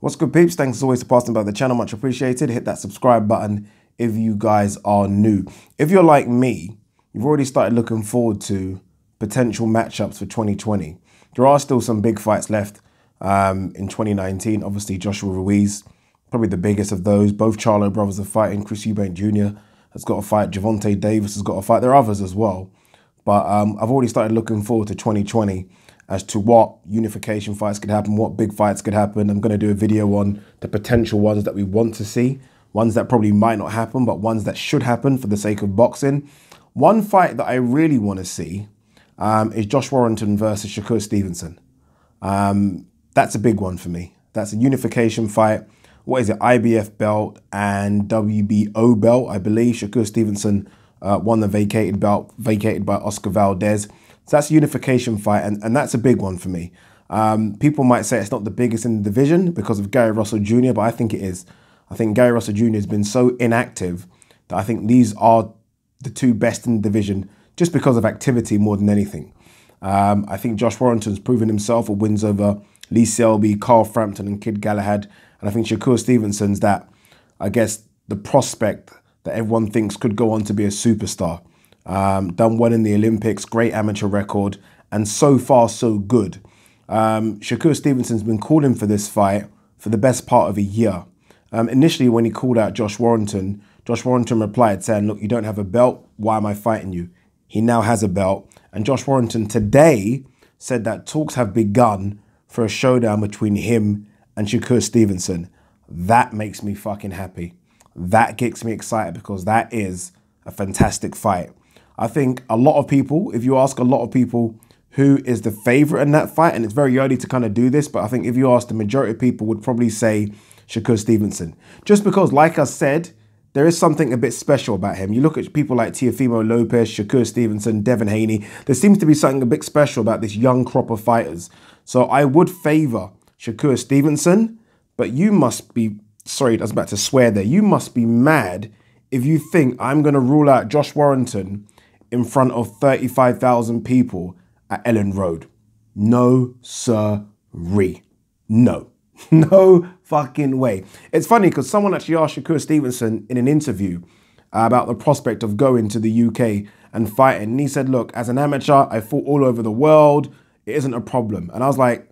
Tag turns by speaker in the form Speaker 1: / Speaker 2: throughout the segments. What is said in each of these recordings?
Speaker 1: What's good, peeps? Thanks as always for passing by the channel. Much appreciated. Hit that subscribe button if you guys are new. If you're like me, you've already started looking forward to potential matchups for 2020. There are still some big fights left in 2019. Obviously, Joshua Ruiz, probably the biggest of those. Both Charlo brothers are fighting. Chris Eubank Jr. has got a fight. Gervonta Davis has got a fight. There are others as well. But I've already started looking forward to 2020 as to what unification fights could happen, what big fights could happen. I'm going to do a video on the potential ones that we want to see, ones that probably might not happen, but ones that should happen for the sake of boxing. One fight that I really want to see is Josh Warrington versus Shakur Stevenson. That's a big one for me. That's a unification fight. What is it? IBF belt and WBO belt, I believe. Shakur Stevenson won the vacated belt, vacated by Oscar Valdez. So that's a unification fight, and that's a big one for me. People might say it's not the biggest in the division because of Gary Russell Jr., but I think it is. I think Gary Russell Jr. has been so inactive that I think these are the two best in the division just because of activity more than anything. I think Josh Warrington's proven himself with wins over Lee Selby, Carl Frampton and Kid Galahad. And I think Shakur Stevenson's that, I guess, the prospect that everyone thinks could go on to be a superstar. Done well in the Olympics, great amateur record, and so far so good. Shakur Stevenson's been calling for this fight for the best part of a year. Initially, when he called out Josh Warrington replied saying, look, you don't have a belt, why am I fighting you? He now has a belt, and Josh Warrington today said that talks have begun for a showdown between him and Shakur Stevenson. That makes me fucking happy. That gets me excited because that is a fantastic fight. I think a lot of people, if you ask a lot of people who is the favorite in that fight, and it's very early to kind of do this, but I think if you ask the majority of people would probably say Shakur Stevenson. Just because, like I said, there is something a bit special about him. You look at people like Teofimo Lopez, Shakur Stevenson, Devin Haney. There seems to be something a bit special about this young crop of fighters. So I would favor Shakur Stevenson, but you must be, sorry, I was about to swear there. You must be mad if you think I'm going to rule out Josh Warrington in front of 35,000 people at Elland Road. No, sirree. No. No fucking way. It's funny because someone actually asked Shakur Stevenson in an interview about the prospect of going to the UK and fighting. And he said, look, as an amateur, I fought all over the world. It isn't a problem. And I was like,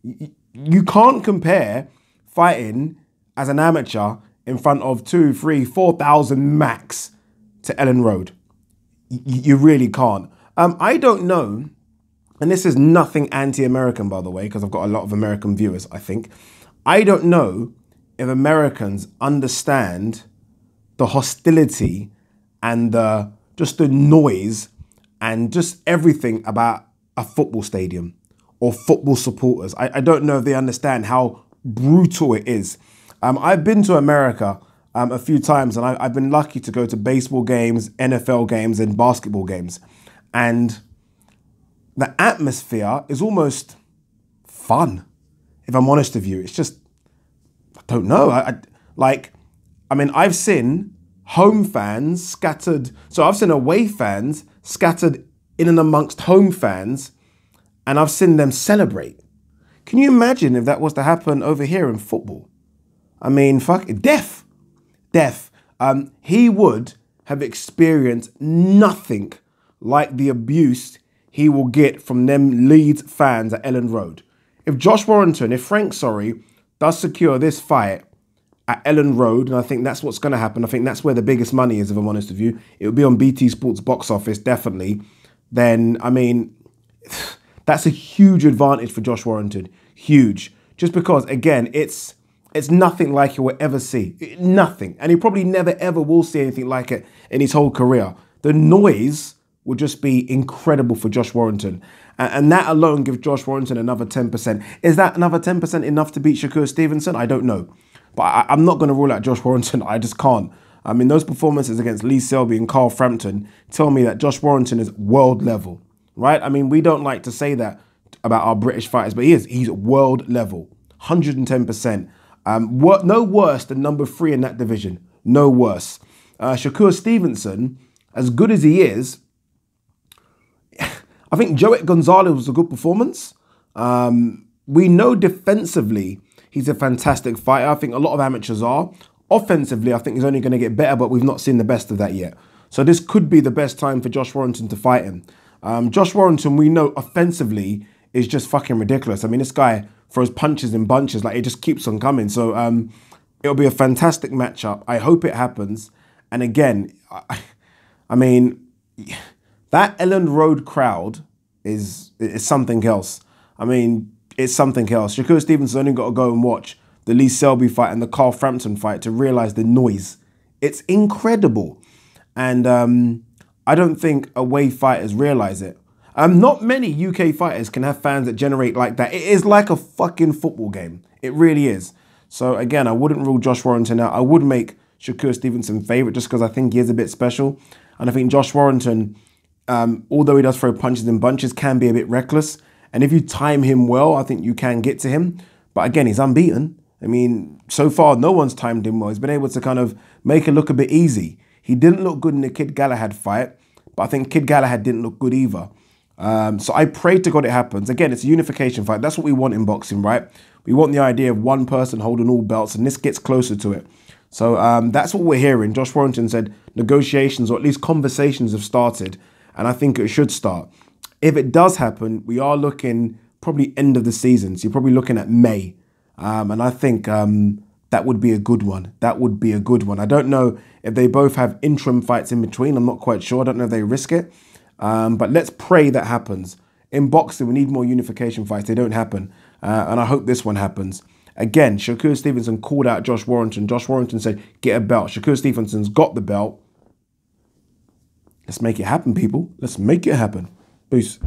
Speaker 1: you can't compare fighting as an amateur in front of 2,000, 3,000, 4,000 max to Elland Road. You really can't. I don't know, and this is nothing anti-American, by the way, because I've got a lot of American viewers, I think. I don't know if Americans understand the hostility and just the noise and just everything about a football stadium or football supporters. I don't know if they understand how brutal it is. I've been to America a few times, and I've been lucky to go to baseball games, NFL games, and basketball games. And the atmosphere is almost fun, if I'm honest with you. It's just, I don't know. I mean, I've seen home fans scattered. So I've seen away fans scattered in and amongst home fans, and I've seen them celebrate. Can you imagine if that was to happen over here in football? I mean, fuck it, death. He would have experienced nothing like the abuse he will get from them Leeds fans at Elland Road. If Josh Warrington, if Frank, does secure this fight at Elland Road, and I think that's what's going to happen, I think that's where the biggest money is, if I'm honest with you. It will be on BT Sports box office, definitely. Then, I mean, that's a huge advantage for Josh Warrington. Huge. Just because, again, it's nothing like you will ever see. Nothing. And he probably never, ever will see anything like it in his whole career. The noise will just be incredible for Josh Warrington. And that alone gives Josh Warrington another 10%. Is that another 10% enough to beat Shakur Stevenson? I don't know. But I'm not going to rule out Josh Warrington. I just can't. I mean, those performances against Lee Selby and Carl Frampton tell me that Josh Warrington is world level, right? I mean, we don't like to say that about our British fighters, but he is. He's world level, 110%. No worse than number 3 in that division. No worse. Shakur Stevenson, as good as he is, I think Joet Gonzalez was a good performance. We know defensively He's a fantastic fighter. I think a lot of amateurs are. Offensively, I think he's only going to get better, but we've not seen the best of that yet. So this could be the best time for Josh Warrington to fight him. Josh Warrington, we know offensively, is just fucking ridiculous. I mean, this guy throws punches in bunches. Like, it just keeps on coming. So it'll be a fantastic matchup. I hope it happens. And again, I mean, that Elland Road crowd is something else. I mean, it's something else. Shakur Stevenson's only got to go and watch the Lee Selby fight and the Carl Frampton fight to realise the noise. It's incredible. And I don't think away fighters realise it. Not many UK fighters can have fans that generate like that. It is like a fucking football game. It really is. So again, I wouldn't rule Josh Warrington out. I would make Shakur Stevenson favourite just because I think he is a bit special. And I think Josh Warrington, although he does throw punches and bunches, can be a bit reckless. And if you time him well, I think you can get to him. But again, he's unbeaten. I mean, so far, no one's timed him well. He's been able to kind of make it look a bit easy. He didn't look good in the Kid Galahad fight, but I think Kid Galahad didn't look good either. So I pray to God it happens. Again, it's a unification fight. That's what we want in boxing, right? We want the idea of one person holding all belts, and this gets closer to it. So that's what we're hearing. Josh Warrington said negotiations, or at least conversations, have started, and I think it should start. If it does happen, we are looking probably end of the season. So you're probably looking at May. And I think that would be a good one. That would be a good one. I don't know if they both have interim fights in between. I'm not quite sure. I don't know if they risk it. But let's pray that happens. In boxing, we need more unification fights. They don't happen. And I hope this one happens. Again, Shakur Stevenson called out Josh Warrington. Josh Warrington said, get a belt. Shakur Stevenson's got the belt. Let's make it happen, people. Let's make it happen. Peace.